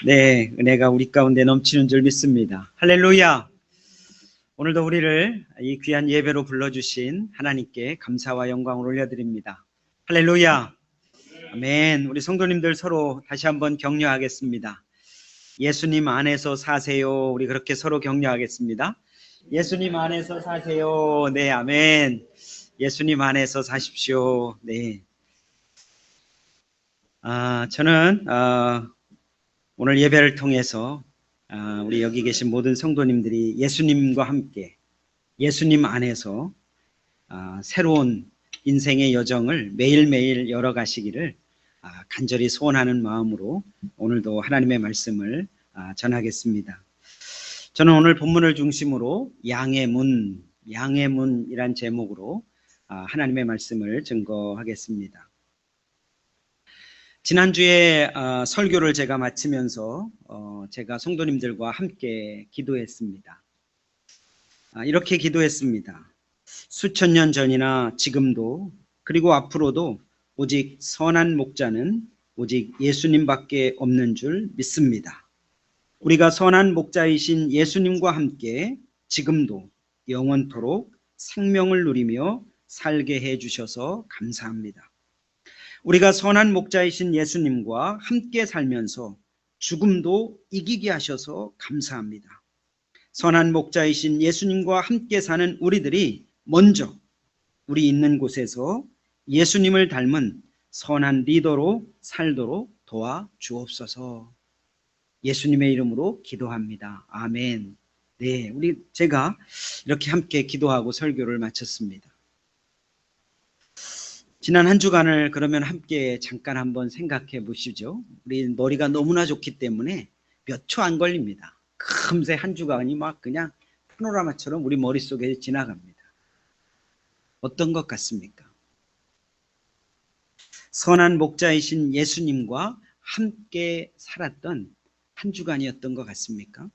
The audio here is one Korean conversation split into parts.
네, 은혜가 우리 가운데 넘치는 줄 믿습니다. 할렐루야! 오늘도 우리를 이 귀한 예배로 불러주신 하나님께 감사와 영광을 올려드립니다. 할렐루야! 아멘. 우리 성도님들 서로 다시 한번 격려하겠습니다. 예수님 안에서 사세요. 우리 그렇게 서로 격려하겠습니다. 예수님 안에서 사세요. 네, 아멘. 예수님 안에서 사십시오. 네. 저는 오늘 예배를 통해서 우리 여기 계신 모든 성도님들이 예수님과 함께 예수님 안에서 새로운 인생의 여정을 매일매일 열어가시기를 간절히 소원하는 마음으로 오늘도 하나님의 말씀을 전하겠습니다. 저는 오늘 본문을 중심으로 양의 문이란 제목으로 하나님의 말씀을 증거하겠습니다. 지난주에 설교를 제가 마치면서 제가 성도님들과 함께 기도했습니다. 이렇게 기도했습니다. 수천 년 전이나 지금도 그리고 앞으로도 오직 선한 목자는 오직 예수님밖에 없는 줄 믿습니다. 우리가 선한 목자이신 예수님과 함께 지금도 영원토록 생명을 누리며 살게 해주셔서 감사합니다. 우리가 선한 목자이신 예수님과 함께 살면서 죽음도 이기게 하셔서 감사합니다. 선한 목자이신 예수님과 함께 사는 우리들이 먼저 우리 있는 곳에서 예수님을 닮은 선한 리더로 살도록 도와주옵소서. 예수님의 이름으로 기도합니다. 아멘. 네, 제가 이렇게 함께 기도하고 설교를 마쳤습니다. 지난 한 주간을 그러면 함께 잠깐 한번 생각해 보시죠. 우리 머리가 너무나 좋기 때문에 몇 초 안 걸립니다. 금세 한 주간이 막 그냥 파노라마처럼 우리 머릿속에 지나갑니다. 어떤 것 같습니까? 선한 목자이신 예수님과 함께 살았던 한 주간이었던 것 같습니까?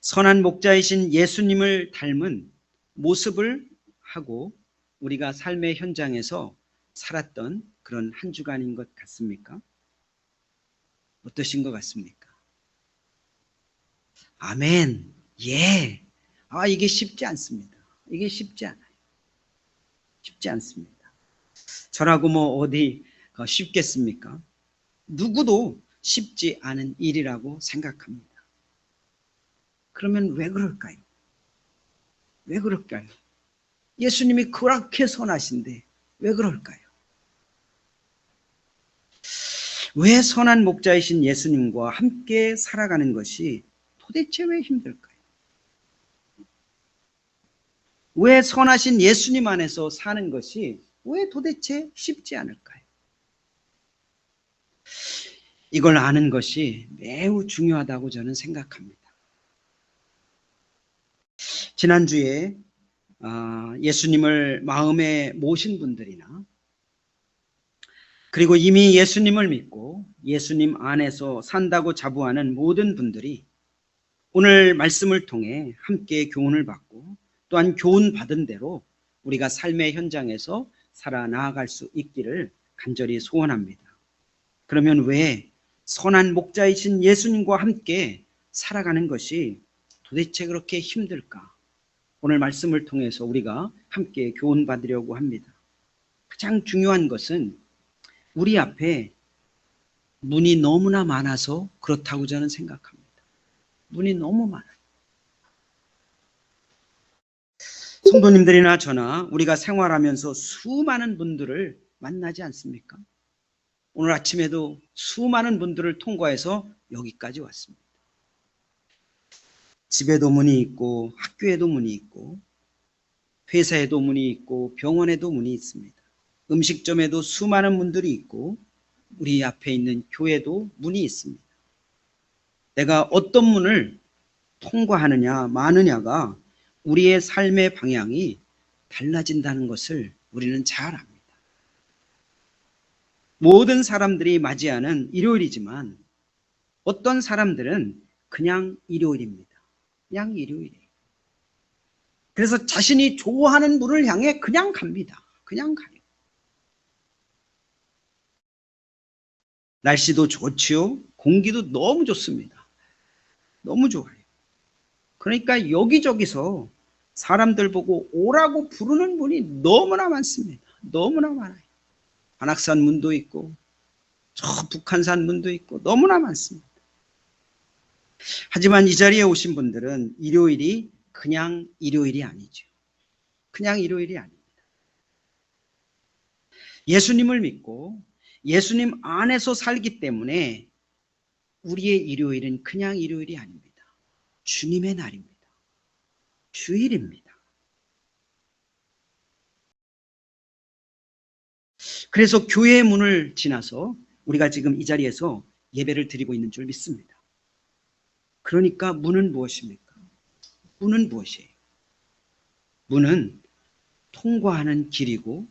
선한 목자이신 예수님을 닮은 모습을 하고 우리가 삶의 현장에서 살았던 그런 한 주간인 것 같습니까? 어떠신 것 같습니까? 아멘. 예. 이게 쉽지 않습니다. 이게 쉽지 않아요. 쉽지 않습니다. 저라고 어디 쉽겠습니까? 누구도 쉽지 않은 일이라고 생각합니다. 그러면 왜 그럴까요? 왜 그럴까요? 예수님이 그렇게 선하신데 왜 그럴까요? 왜 선한 목자이신 예수님과 함께 살아가는 것이 도대체 왜 힘들까요? 왜 선하신 예수님 안에서 사는 것이 왜 도대체 쉽지 않을까요? 이걸 아는 것이 매우 중요하다고 저는 생각합니다. 지난주에 예수님을 마음에 모신 분들이나 그리고 이미 예수님을 믿고 예수님 안에서 산다고 자부하는 모든 분들이 오늘 말씀을 통해 함께 교훈을 받고 또한 교훈 받은 대로 우리가 삶의 현장에서 살아나갈 수 있기를 간절히 소원합니다. 그러면 왜 선한 목자이신 예수님과 함께 살아가는 것이 도대체 그렇게 힘들까? 오늘 말씀을 통해서 우리가 함께 교훈 받으려고 합니다. 가장 중요한 것은 우리 앞에 문이 너무나 많아서 그렇다고 저는 생각합니다. 문이 너무 많아요. 성도님들이나 저나 우리가 생활하면서 수많은 분들을 만나지 않습니까? 오늘 아침에도 수많은 분들을 통과해서 여기까지 왔습니다. 집에도 문이 있고 학교에도 문이 있고 회사에도 문이 있고 병원에도 문이 있습니다. 음식점에도 수많은 문들이 있고 우리 앞에 있는 교회도 문이 있습니다. 내가 어떤 문을 통과하느냐 마느냐가 우리의 삶의 방향이 달라진다는 것을 우리는 잘 압니다. 모든 사람들이 맞이하는 일요일이지만 어떤 사람들은 그냥 일요일입니다. 그냥 일요일이에요. 그래서 자신이 좋아하는 문을 향해 그냥 갑니다. 그냥 가요. 날씨도 좋지요. 공기도 너무 좋습니다. 너무 좋아요. 그러니까 여기저기서 사람들 보고 오라고 부르는 분이 너무나 많습니다. 너무나 많아요. 관악산 문도 있고 저 북한산 문도 있고 너무나 많습니다. 하지만 이 자리에 오신 분들은 일요일이 그냥 일요일이 아니죠. 그냥 일요일이 아닙니다. 예수님을 믿고 예수님 안에서 살기 때문에 우리의 일요일은 그냥 일요일이 아닙니다. 주님의 날입니다. 주일입니다. 그래서 교회의 문을 지나서 우리가 지금 이 자리에서 예배를 드리고 있는 줄 믿습니다. 그러니까 문은 무엇입니까? 문은 무엇이에요? 문은 통과하는 길이고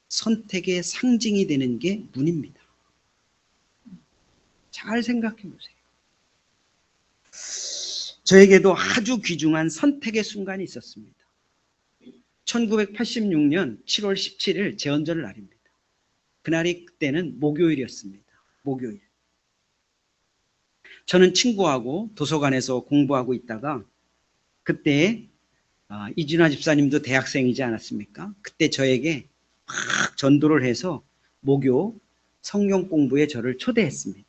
선택의 상징이 되는 게 문입니다. 잘 생각해 보세요. 저에게도 아주 귀중한 선택의 순간이 있었습니다. 1986년 7월 17일 제헌절 날입니다. 그날이 그때는 목요일이었습니다. 목요일. 저는 친구하고 도서관에서 공부하고 있다가 그때 이준하 집사님도 대학생이지 않았습니까? 그때 저에게 막 전도를 해서 목요 성경 공부에 저를 초대했습니다.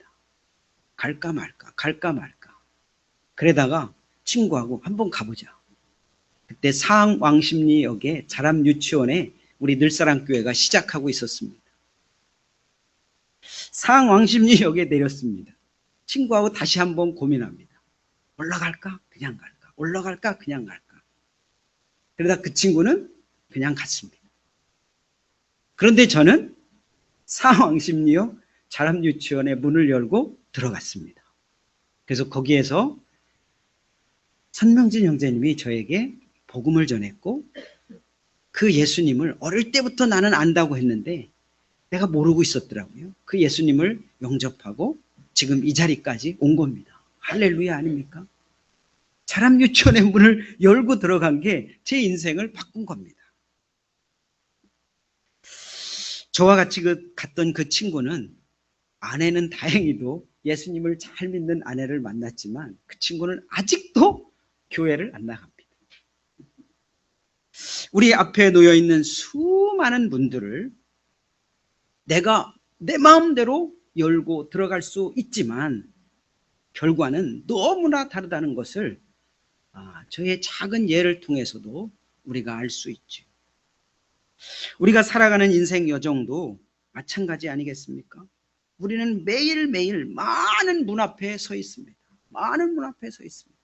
갈까 말까 갈까 말까. 그러다가 친구하고 한번 가보자. 그때 상왕십리역에 자람유치원에 우리 늘사랑교회가 시작하고 있었습니다. 상왕십리역에 내렸습니다. 친구하고 다시 한번 고민합니다. 올라갈까? 그냥 갈까? 올라갈까? 그냥 갈까? 그러다 그 친구는 그냥 갔습니다. 그런데 저는 상왕십리역 자람유치원의 문을 열고 들어갔습니다. 그래서 거기에서 선명진 형제님이 저에게 복음을 전했고 그 예수님을 어릴 때부터 나는 안다고 했는데 내가 모르고 있었더라고요. 그 예수님을 영접하고 지금 이 자리까지 온 겁니다. 할렐루야 아닙니까? 자람유치원의 문을 열고 들어간 게 제 인생을 바꾼 겁니다. 저와 같이 갔던 그 친구는 아내는 다행히도 예수님을 잘 믿는 아내를 만났지만 그 친구는 아직도 교회를 안 나갑니다. 우리 앞에 놓여있는 수많은 문들을 내가 내 마음대로 열고 들어갈 수 있지만 결과는 너무나 다르다는 것을 저의 작은 예를 통해서도 우리가 알 수 있죠. 우리가 살아가는 인생 여정도 마찬가지 아니겠습니까? 우리는 매일매일 많은 문 앞에 서 있습니다. 많은 문 앞에 서 있습니다.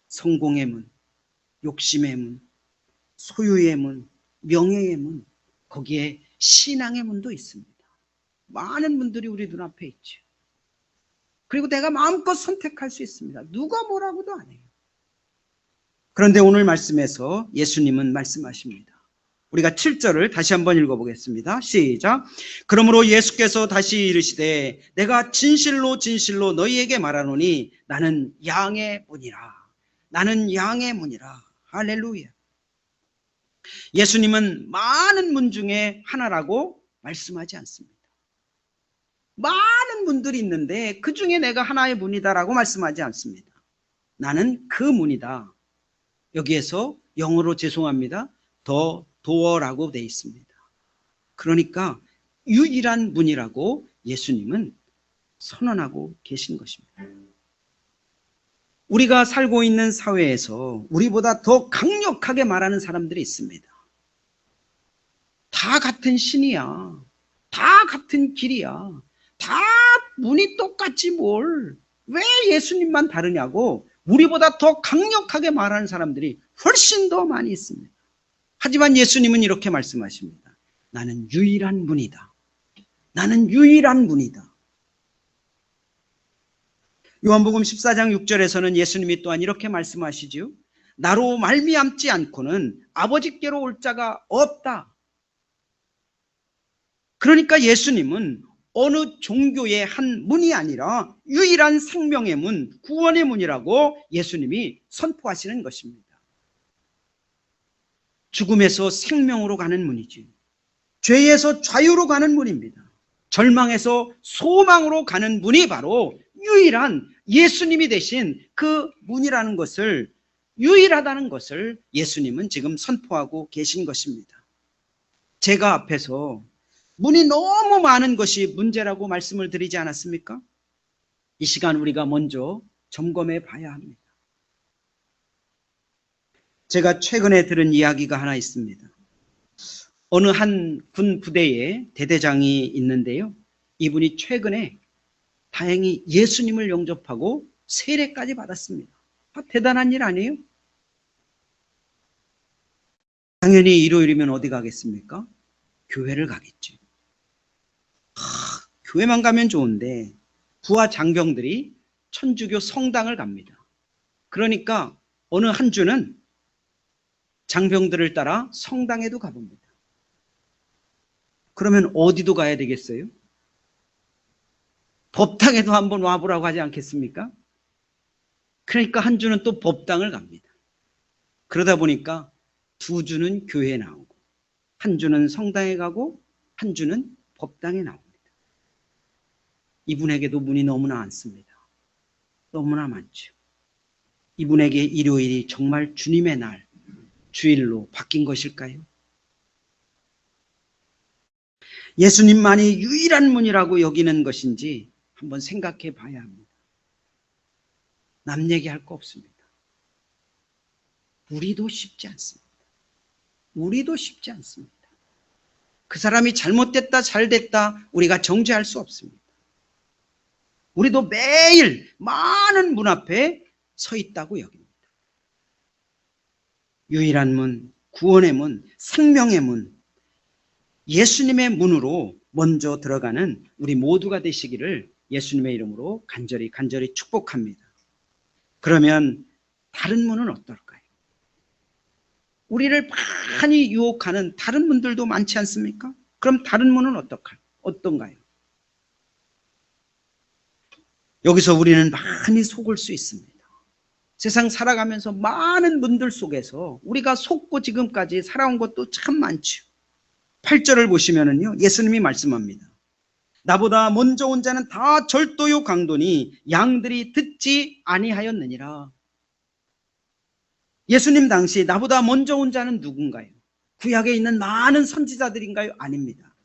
성공의 문, 욕심의 문, 소유의 문, 명예의 문, 거기에 신앙의 문도 있습니다. 많은 문들이 우리 눈앞에 있죠. 그리고 내가 마음껏 선택할 수 있습니다. 누가 뭐라고도 안 해요. 그런데 오늘 말씀에서 예수님은 말씀하십니다. 우리가 7절을 다시 한번 읽어보겠습니다. 시작. 그러므로 예수께서 다시 이르시되 내가 진실로 진실로 너희에게 말하노니 나는 양의 문이라. 나는 양의 문이라. 할렐루야. 예수님은 많은 문 중에 하나라고 말씀하지 않습니다. 많은 문들이 있는데 그 중에 내가 하나의 문이다라고 말씀하지 않습니다. 나는 그 문이다. 여기에서 영어로 죄송합니다. 더 도어라고 되어 있습니다. 그러니까 유일한 문이라고 예수님은 선언하고 계신 것입니다. 우리가 살고 있는 사회에서 우리보다 더 강력하게 말하는 사람들이 있습니다. 다 같은 신이야. 다 같은 길이야. 다 문이 똑같지 뭘. 왜 예수님만 다르냐고 우리보다 더 강력하게 말하는 사람들이 훨씬 더 많이 있습니다. 하지만 예수님은 이렇게 말씀하십니다. 나는 유일한 문이다. 나는 유일한 문이다. 요한복음 14장 6절에서는 예수님이 또한 이렇게 말씀하시죠. 나로 말미암지 않고는 아버지께로 올 자가 없다. 그러니까 예수님은 어느 종교의 한 문이 아니라 유일한 생명의 문, 구원의 문이라고 예수님이 선포하시는 것입니다. 죽음에서 생명으로 가는 문이지. 죄에서 자유로 가는 문입니다. 절망에서 소망으로 가는 문이 바로 유일한 예수님이 되신 그 문이라는 것을, 유일하다는 것을 예수님은 지금 선포하고 계신 것입니다. 제가 앞에서 문이 너무 많은 것이 문제라고 말씀을 드리지 않았습니까? 이 시간 우리가 먼저 점검해 봐야 합니다. 제가 최근에 들은 이야기가 하나 있습니다. 어느 한 군 부대에 대대장이 있는데요. 이분이 최근에 다행히 예수님을 영접하고 세례까지 받았습니다. 대단한 일 아니에요? 당연히 일요일이면 어디 가겠습니까? 교회를 가겠죠. 교회만 가면 좋은데 부하 장병들이 천주교 성당을 갑니다. 그러니까 어느 한 주는 장병들을 따라 성당에도 가봅니다. 그러면 어디도 가야 되겠어요? 법당에도 한번 와보라고 하지 않겠습니까? 그러니까 한 주는 또 법당을 갑니다. 그러다 보니까 두 주는 교회에 나오고 한 주는 성당에 가고 한 주는 법당에 나옵니다. 이분에게도 문이 너무나 많습니다. 너무나 많죠. 이분에게 일요일이 정말 주님의 날, 주일로 바뀐 것일까요? 예수님만이 유일한 문이라고 여기는 것인지 한번 생각해 봐야 합니다. 남 얘기할 거 없습니다. 우리도 쉽지 않습니다. 우리도 쉽지 않습니다. 그 사람이 잘못됐다, 잘됐다 우리가 정죄할 수 없습니다. 우리도 매일 많은 문 앞에 서 있다고 여깁니다. 유일한 문, 구원의 문, 생명의 문, 예수님의 문으로 먼저 들어가는 우리 모두가 되시기를 예수님의 이름으로 간절히 축복합니다. 그러면 다른 문은 어떨까요? 우리를 많이 유혹하는 다른 문들도 많지 않습니까? 그럼 다른 문은 어떤가요? 여기서 우리는 많이 속을 수 있습니다. 세상 살아가면서 많은 문들 속에서 우리가 속고 지금까지 살아온 것도 참 많죠. 8절을 보시면은요, 예수님이 말씀합니다. 나보다 먼저 온 자는 다 절도요 강도니 양들이 듣지 아니하였느니라. 예수님 당시 나보다 먼저 온 자는 누군가요? 구약에 있는 많은 선지자들인가요? 아닙니다.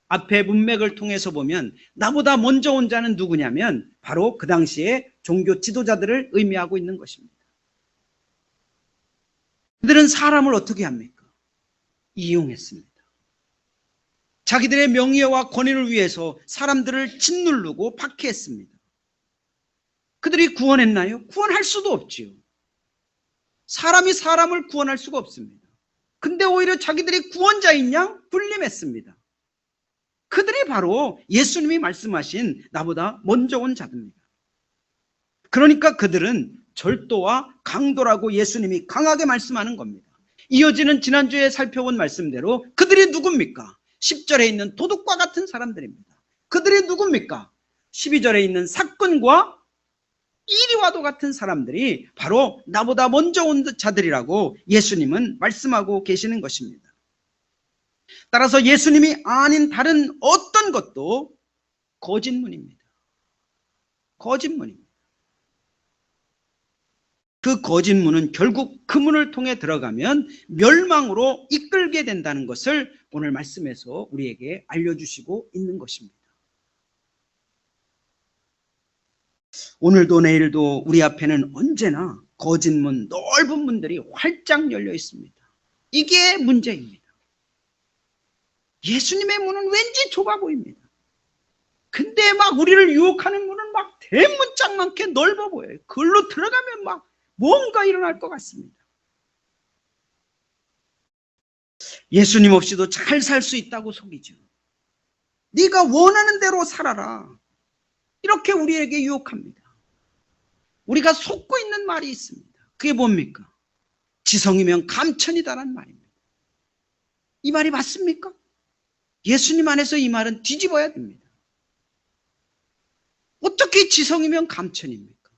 앞에 문맥을 통해서 보면 나보다 먼저 온 자는 누구냐면 바로 그 당시에 종교 지도자들을 의미하고 있는 것입니다. 그들은 사람을 어떻게 합니까? 이용했습니다. 자기들의 명예와 권위를 위해서 사람들을 짓누르고 박해했습니다. 그들이 구원했나요? 구원할 수도 없지요. 사람이 사람을 구원할 수가 없습니다. 근데 오히려 자기들이 구원자인 양 군림했습니다. 그들이 바로 예수님이 말씀하신 나보다 먼저 온 자들입니다. 그러니까 그들은 절도와 강도라고 예수님이 강하게 말씀하는 겁니다. 이어지는 지난주에 살펴본 말씀대로 그들이 누굽니까? 10절에 있는 도둑과 같은 사람들입니다. 그들이 누굽니까? 12절에 있는 사건과 이리와도 같은 사람들이 바로 나보다 먼저 온 자들이라고 예수님은 말씀하고 계시는 것입니다. 따라서 예수님이 아닌 다른 어떤 것도 거짓문입니다. 거짓문입니다. 그 거짓문은 결국 그 문을 통해 들어가면 멸망으로 이끌게 된다는 것을 오늘 말씀에서 우리에게 알려주시고 있는 것입니다. 오늘도 내일도 우리 앞에는 언제나 거짓문, 넓은 문들이 활짝 열려 있습니다. 이게 문제입니다. 예수님의 문은 왠지 좁아 보입니다. 근데 막 우리를 유혹하는 문은 막 대문짝만게 넓어 보여요. 그걸로 들어가면 막 뭔가 일어날 것 같습니다. 예수님 없이도 잘 살 수 있다고 속이죠. 네가 원하는 대로 살아라. 이렇게 우리에게 유혹합니다. 우리가 속고 있는 말이 있습니다. 그게 뭡니까? 지성이면 감천이다라는 말입니다. 이 말이 맞습니까? 예수님 안에서 이 말은 뒤집어야 됩니다. 어떻게 지성이면 감천입니까?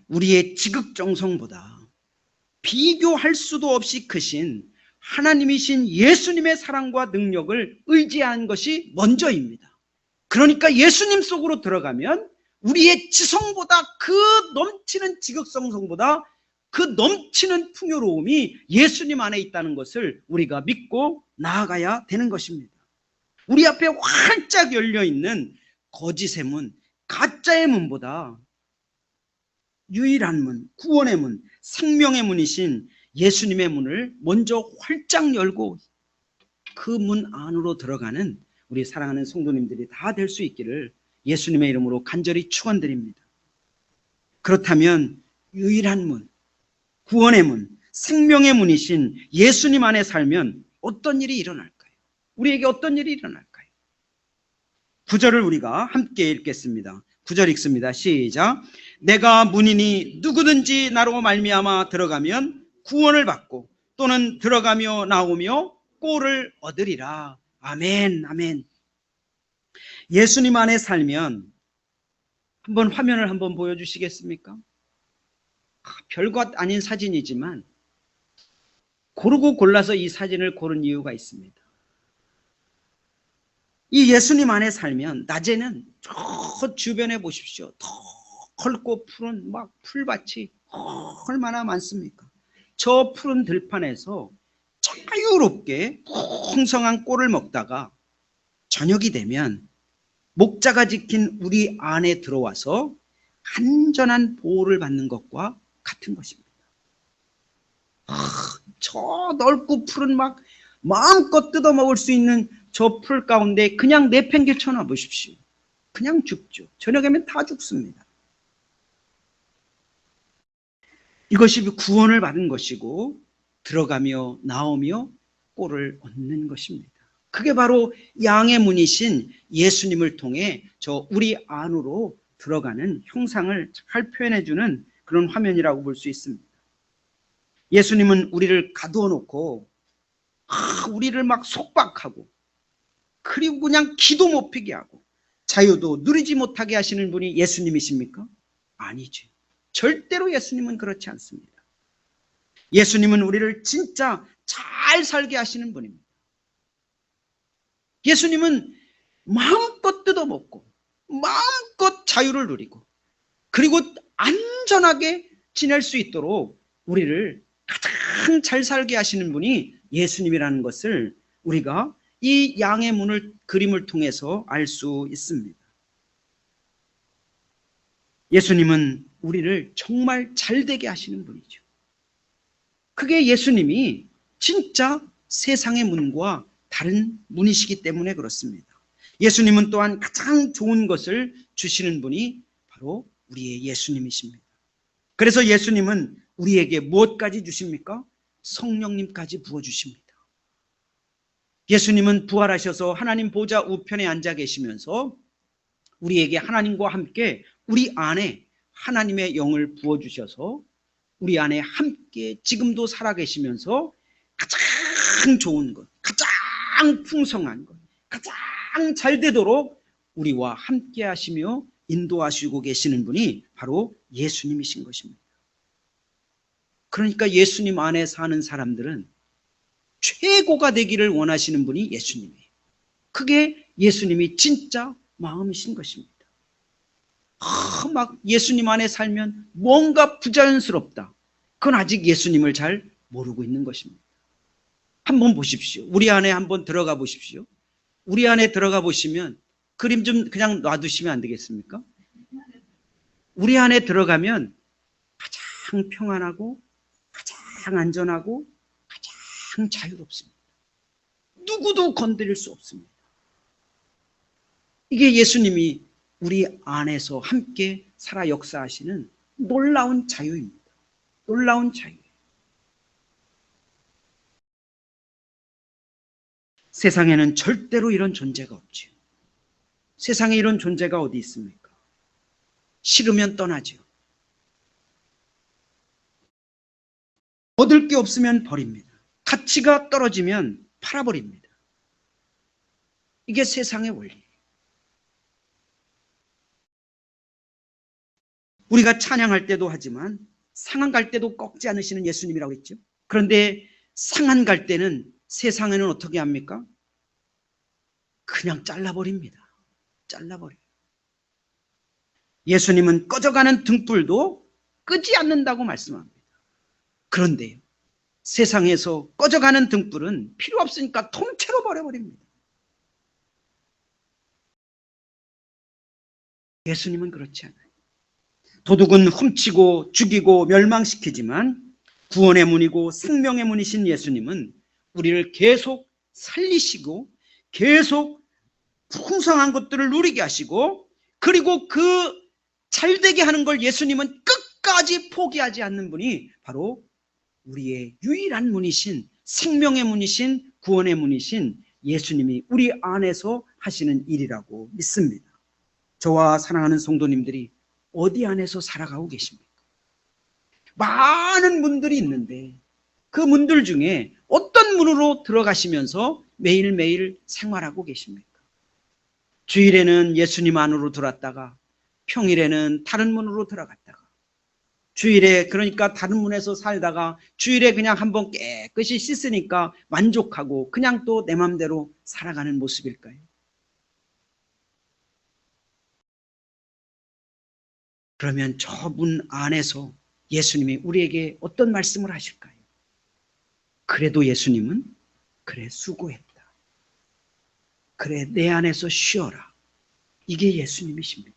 우리의 지극정성보다 비교할 수도 없이 크신 하나님이신 예수님의 사랑과 능력을 의지한 것이 먼저입니다. 그러니까 예수님 속으로 들어가면 우리의 지성보다 그 넘치는 지극성성보다 그 넘치는 풍요로움이 예수님 안에 있다는 것을 우리가 믿고 나아가야 되는 것입니다. 우리 앞에 활짝 열려있는 거짓의 문, 가짜의 문보다 유일한 문, 구원의 문, 생명의 문이신 예수님의 문을 먼저 활짝 열고 그 문 안으로 들어가는 우리 사랑하는 성도님들이 다 될 수 있기를 예수님의 이름으로 간절히 축원드립니다. 그렇다면 유일한 문, 구원의 문, 생명의 문이신 예수님 안에 살면 어떤 일이 일어날까요? 우리에게 어떤 일이 일어날까요? 9절을 우리가 함께 읽겠습니다. 9절 읽습니다. 시작. 내가 문이니 누구든지 나로 말미암아 들어가면 구원을 받고 또는 들어가며 나오며 꼴을 얻으리라. 아멘, 아멘. 예수님 안에 살면 한번 화면을 한번 보여주시겠습니까? 별것 아닌 사진이지만 고르고 골라서 이 사진을 고른 이유가 있습니다. 이 예수님 안에 살면 낮에는 저 주변에 보십시오. 더 헐고 푸른 막 풀밭이 얼마나 많습니까? 저 푸른 들판에서 자유롭게 풍성한 꼴을 먹다가 저녁이 되면 목자가 지킨 우리 안에 들어와서 안전한 보호를 받는 것과 같은 것입니다. 저 넓고 푸른 막 마음껏 뜯어먹을 수 있는 저 풀 가운데 그냥 내팽개쳐 놔 보십시오. 그냥 죽죠. 저녁에면 다 죽습니다. 이것이 구원을 받은 것이고 들어가며 나오며 꼴을 얻는 것입니다. 그게 바로 양의 문이신 예수님을 통해 저 우리 안으로 들어가는 형상을 잘 표현해주는 그런 화면이라고 볼 수 있습니다. 예수님은 우리를 가두어 놓고 우리를 막 속박하고 그리고 그냥 기도 못 피게 하고 자유도 누리지 못하게 하시는 분이 예수님이십니까? 아니죠. 절대로 예수님은 그렇지 않습니다. 예수님은 우리를 진짜 잘 살게 하시는 분입니다. 예수님은 마음껏 뜯어먹고 마음껏 자유를 누리고 그리고 안전하게 지낼 수 있도록 우리를 가장 잘 살게 하시는 분이 예수님이라는 것을 우리가 이 양의 문을 그림을 통해서 알 수 있습니다. 예수님은 우리를 정말 잘되게 하시는 분이죠. 그게 예수님이 진짜 세상의 문과 다른 문이시기 때문에 그렇습니다. 예수님은 또한 가장 좋은 것을 주시는 분이 바로 우리의 예수님이십니다. 그래서 예수님은 우리에게 무엇까지 주십니까? 성령님까지 부어주십니다. 예수님은 부활하셔서 하나님 보좌 우편에 앉아 계시면서 우리에게 하나님과 함께 우리 안에 하나님의 영을 부어주셔서 우리 안에 함께 지금도 살아계시면서 가장 좋은 것, 가장 풍성한 것, 가장 잘 되도록 우리와 함께 하시며 인도하시고 계시는 분이 바로 예수님이신 것입니다. 그러니까 예수님 안에 사는 사람들은 최고가 되기를 원하시는 분이 예수님이에요. 그게 예수님이 진짜 마음이신 것입니다. 막 예수님 안에 살면 뭔가 부자연스럽다. 그건 아직 예수님을 잘 모르고 있는 것입니다. 한번 보십시오. 우리 안에 한번 들어가 보십시오. 우리 안에 들어가 보시면 그림 좀 그냥 놔두시면 안 되겠습니까? 우리 안에 들어가면 가장 평안하고 가장 안전하고 가장 자유롭습니다. 누구도 건드릴 수 없습니다. 이게 예수님이 우리 안에서 함께 살아 역사하시는 놀라운 자유입니다. 놀라운 자유. 세상에는 절대로 이런 존재가 없죠. 세상에 이런 존재가 어디 있습니까? 싫으면 떠나죠. 얻을 게 없으면 버립니다. 가치가 떨어지면 팔아버립니다. 이게 세상의 원리예요. 우리가 찬양할 때도 하지만 상한 갈 때도 꺾지 않으시는 예수님이라고 했죠. 그런데 상한 갈 때는 세상에는 어떻게 합니까? 그냥 잘라버립니다. 잘라버려요. 예수님은 꺼져가는 등불도 끄지 않는다고 말씀합니다. 그런데요, 세상에서 꺼져가는 등불은 필요 없으니까 통째로 버려버립니다. 예수님은 그렇지 않아요. 도둑은 훔치고 죽이고 멸망시키지만 구원의 문이고 생명의 문이신 예수님은 우리를 계속 살리시고 계속 풍성한 것들을 누리게 하시고, 그리고 그 잘되게 하는 걸 예수님은 끝까지 포기하지 않는 분이 바로 우리의 유일한 문이신, 생명의 문이신, 구원의 문이신 예수님이 우리 안에서 하시는 일이라고 믿습니다. 저와 사랑하는 성도님들이 어디 안에서 살아가고 계십니까? 많은 문들이 있는데 그 문들 중에 어떤 문으로 들어가시면서 매일매일 생활하고 계십니까? 주일에는 예수님 안으로 들어왔다가 평일에는 다른 문으로 들어갔다가, 주일에 그러니까 다른 문에서 살다가 주일에 그냥 한번 깨끗이 씻으니까 만족하고 그냥 또 내 맘대로 살아가는 모습일까요? 그러면 저 문 안에서 예수님이 우리에게 어떤 말씀을 하실까요? 그래도 예수님은 그래 수고했다. 그래 내 안에서 쉬어라. 이게 예수님이십니다.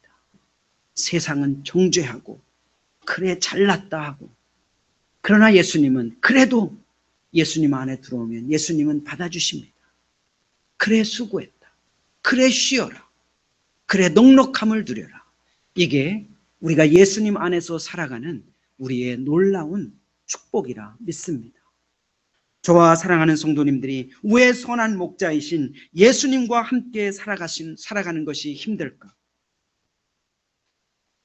세상은 정죄하고 그래 잘났다 하고, 그러나 예수님은 그래도 예수님 안에 들어오면 예수님은 받아주십니다. 그래 수고했다. 그래 쉬어라. 그래 넉넉함을 누려라. 이게 우리가 예수님 안에서 살아가는 우리의 놀라운 축복이라 믿습니다. 저와 사랑하는 성도님들이 왜 선한 목자이신 예수님과 함께 살아가는 것이 힘들까?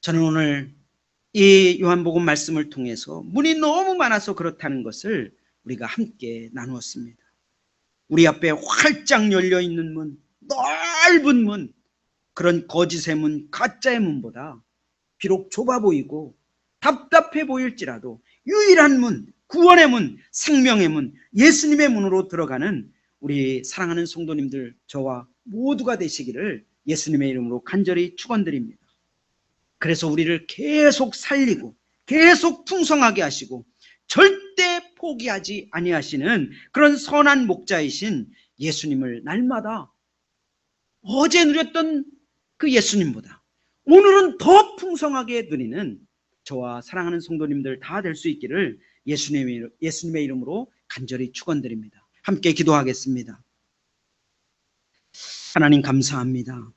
저는 오늘 이 요한복음 말씀을 통해서 문이 너무 많아서 그렇다는 것을 우리가 함께 나누었습니다. 우리 앞에 활짝 열려있는 문, 넓은 문, 그런 거짓의 문, 가짜의 문보다 비록 좁아 보이고 답답해 보일지라도 유일한 문, 구원의 문, 생명의 문, 예수님의 문으로 들어가는 우리 사랑하는 성도님들, 저와 모두가 되시기를 예수님의 이름으로 간절히 축원드립니다. 그래서 우리를 계속 살리고 계속 풍성하게 하시고 절대 포기하지 아니하시는 그런 선한 목자이신 예수님을 날마다 어제 누렸던 그 예수님보다 오늘은 더 풍성하게 누리는 저와 사랑하는 성도님들 다 될 수 있기를 예수님의 이름으로 간절히 축원드립니다. 함께 기도하겠습니다. 하나님 감사합니다.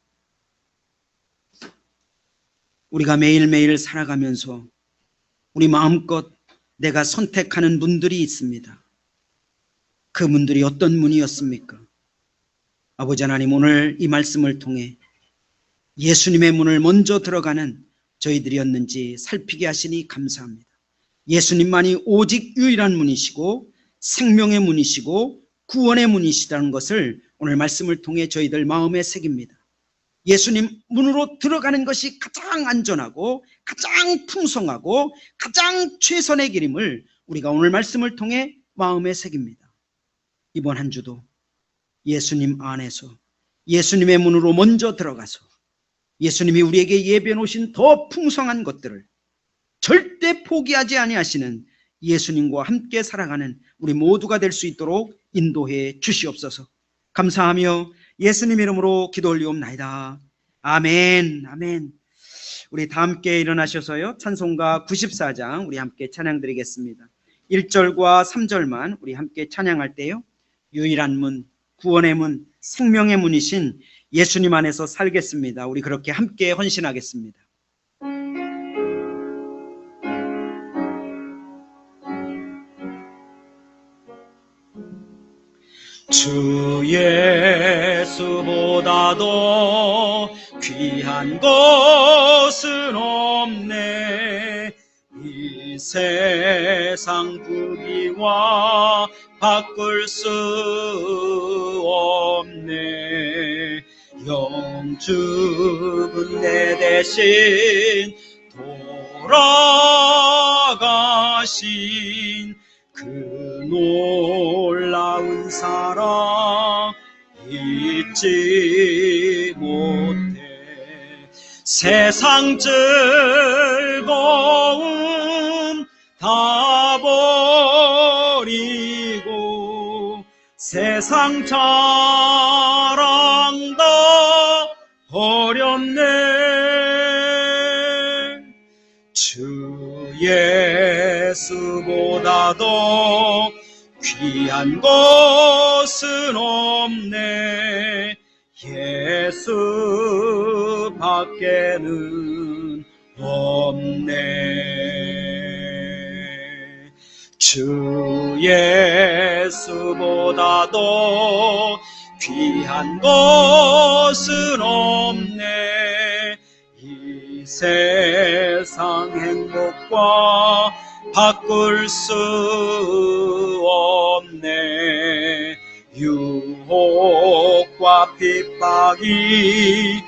우리가 매일매일 살아가면서 우리 마음껏 내가 선택하는 문들이 있습니다. 그 문들이 어떤 문이었습니까? 아버지 하나님, 오늘 이 말씀을 통해 예수님의 문을 먼저 들어가는 저희들이었는지 살피게 하시니 감사합니다. 예수님만이 오직 유일한 문이시고 생명의 문이시고 구원의 문이시라는 것을 오늘 말씀을 통해 저희들 마음에 새깁니다. 예수님 문으로 들어가는 것이 가장 안전하고 가장 풍성하고 가장 최선의 길임을 우리가 오늘 말씀을 통해 마음에 새깁니다. 이번 한 주도 예수님 안에서 예수님의 문으로 먼저 들어가서 예수님이 우리에게 예비해 놓으신 더 풍성한 것들을 절대 포기하지 아니하시는 예수님과 함께 살아가는 우리 모두가 될 수 있도록 인도해 주시옵소서. 감사하며 예수님 이름으로 기도 올리옵나이다. 아멘. 아멘. 우리 다 함께 일어나셔서요, 찬송가 94장 우리 함께 찬양 드리겠습니다. 1절과 3절만 우리 함께 찬양할 때요, 유일한 문, 구원의 문, 생명의 문이신 예수님 안에서 살겠습니다. 우리 그렇게 함께 헌신하겠습니다. 주 예수보다도 귀한 것은 없네. 이 세상 부귀와 바꿀 수 없네. 영죽은 내 대신 돌아가신 그 놀라운 사랑 잊지 못해. 세상 즐거움 다 버리고 세상 자랑 다 버렸네. 주 예수보다 더 귀한 것은 없네. 예수 밖에는 없네. 주 예수보다 더 귀한 것은 없네. 이 세상 행복과 바꿀 수 없네. 유혹과 핍박이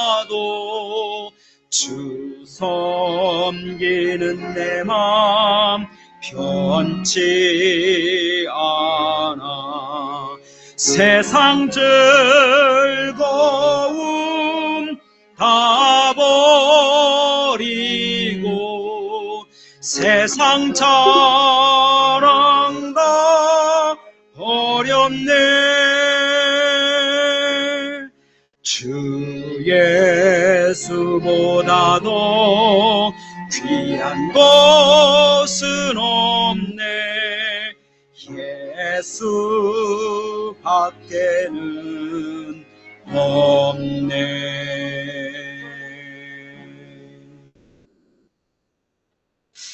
몰려와도 주 섬기는 내 맘 변치 않아. 세상 즐거움 다 버리고 세상 자랑 다 버렸네. 주 예수보다 더 귀한 것은 없네. 예수 밖에는 없네.